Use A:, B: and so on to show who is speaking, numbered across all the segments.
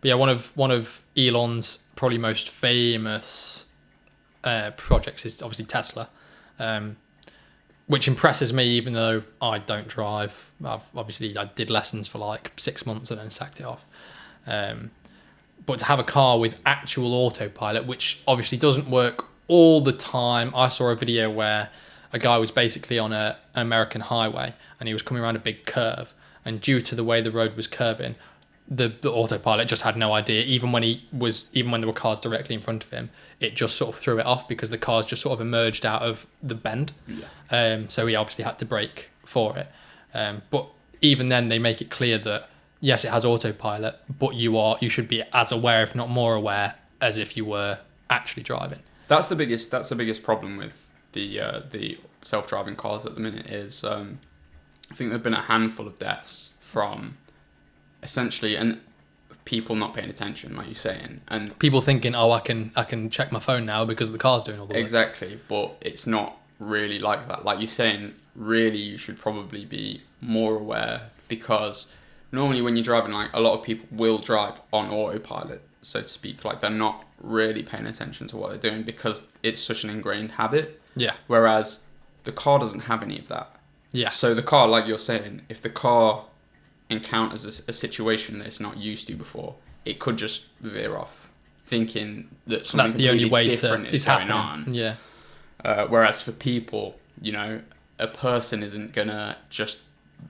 A: But yeah, one of Elon's probably most famous projects is obviously Tesla, which impresses me even though I don't drive. I did lessons for like 6 months and then sacked it off. But to have a car with actual autopilot, which obviously doesn't work all the time. I saw a video where a guy was basically on an American highway and he was coming around a big curve, and due to the way the road was curving, the autopilot just had no idea. Even when there were cars directly in front of him, it just sort of threw it off because the cars just sort of emerged out of the bend. Yeah. So he obviously had to brake for it. But even then, they make it clear that yes, it has autopilot, but you should be as aware, if not more aware, as if you were actually driving.
B: That's the biggest problem with the self-driving cars at the minute is I think there've been a handful of deaths from essentially and people not paying attention, like you're saying, and
A: people thinking, oh, I can check my phone now because the car's doing all the work.
B: Exactly, but it's not really like that. Like you're saying, really, you should probably be more aware, because normally when you're driving, like a lot of people will drive on autopilot, so to speak. Like they're not really paying attention to what they're doing because it's such an ingrained habit.
A: Yeah.
B: Whereas the car doesn't have any of that.
A: Yeah.
B: So the car, like you're saying, if the car encounters a situation that it's not used to before, it could just veer off, thinking that something
A: that's the only way
B: different is going
A: happening.
B: on.
A: Yeah.
B: Whereas for people, a person isn't gonna just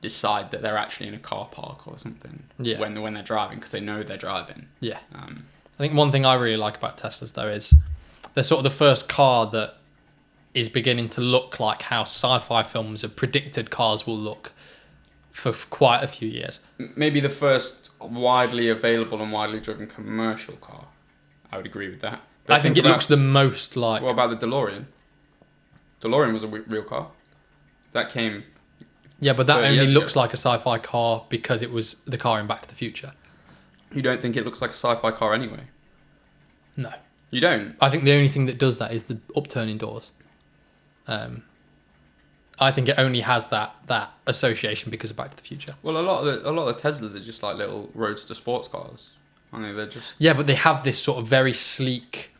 B: decide that they're actually in a car park or something when they're driving, because they know they're driving.
A: Yeah. I think one thing I really like about Teslas though is they're sort of the first car that is beginning to look like how sci-fi films have predicted cars will look for quite a few years.
B: Maybe the first widely available and widely driven commercial car. I would agree with that. But
A: I think it looks the most like...
B: What about the DeLorean? DeLorean was a real car. That came...
A: Yeah, but that only looks like a sci-fi car because it was the car in Back to the Future.
B: You don't think it looks like a sci-fi car anyway?
A: No.
B: You don't?
A: I think the only thing that does that is the upturning doors. I think it only has that association because of Back to the Future.
B: Well, a lot of the Teslas are just like little roadster sports cars. Aren't they? They're just...
A: Yeah, but they have this sort of very sleek,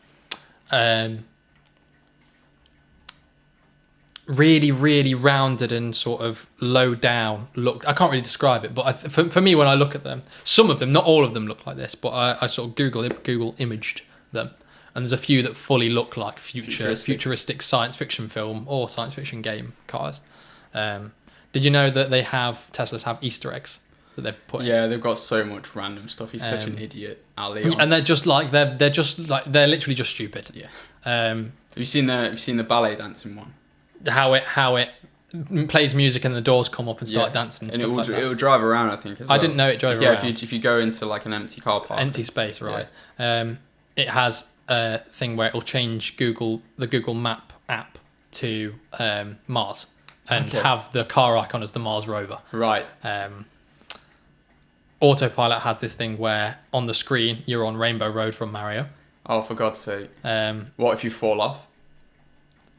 A: really, really rounded and sort of low down look. I can't really describe it, but for me, when I look at them, some of them, not all of them, look like this. But I sort of Google imaged them, and there's a few that fully look like futuristic science fiction film or science fiction game cars. Did you know that Teslas have Easter eggs that they've put in?
B: Yeah, they've got so much random stuff. He's such an idiot, Ali.
A: And they're literally just stupid.
B: Yeah. Have you seen the ballet dancing one?
A: How it plays music and the doors come up and start dancing and stuff like that.
B: It will drive around, I think, as well.
A: I didn't know it drove around.
B: Yeah, if you go into like an empty car park.
A: Empty space, right. Yeah. It has a thing where it will change the Google Map app to Mars and have the car icon as the Mars rover.
B: Right.
A: Autopilot has this thing where on the screen you're on Rainbow Road from Mario.
B: Oh, for God's sake. What if you fall off?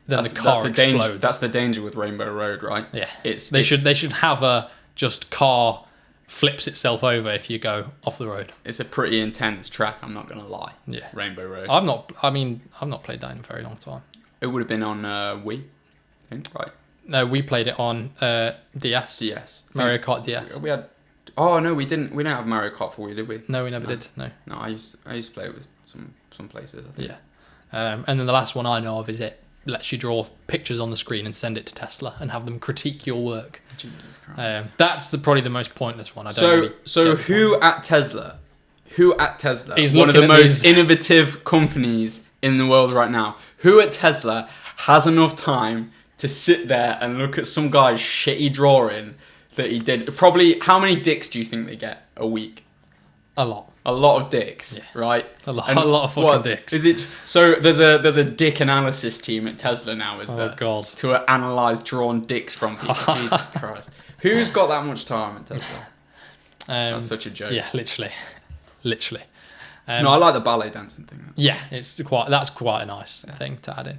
A: Then the car explodes.
B: That's the danger with Rainbow Road, right?
A: Yeah. They should have a just car flips itself over if you go off the road.
B: It's a pretty intense track, I'm not gonna lie.
A: Yeah.
B: Rainbow Road.
A: I've not played that in a very long time.
B: It would have been on Wii, I think, right?
A: No, we played it on DS. Mario Kart DS.
B: We had. Oh no, we didn't. We didn't have Mario Kart for Wii, did we?
A: No, we never did. No.
B: No, I used to play it with some places, I think.
A: Yeah. And then the last one I know of is it lets you draw pictures on the screen and send it to Tesla and have them critique your work.
B: Jesus Christ.
A: That's probably the most pointless one.
B: Who at Tesla
A: is
B: one of the most innovative companies in the world right now? Who at Tesla has enough time to sit there and look at some guy's shitty drawing that he did? Probably, how many dicks do you think they get a week?
A: A lot.
B: A lot of dicks, right?
A: A lot of fucking dicks.
B: Is it? So there's a dick analysis team at Tesla now, is there?
A: Oh God.
B: To analyse drawn dicks from people. Jesus Christ. Who's got that much time at Tesla? That's such a joke.
A: Yeah, literally.
B: No, I like the ballet dancing thing.
A: That's quite a nice thing to add in.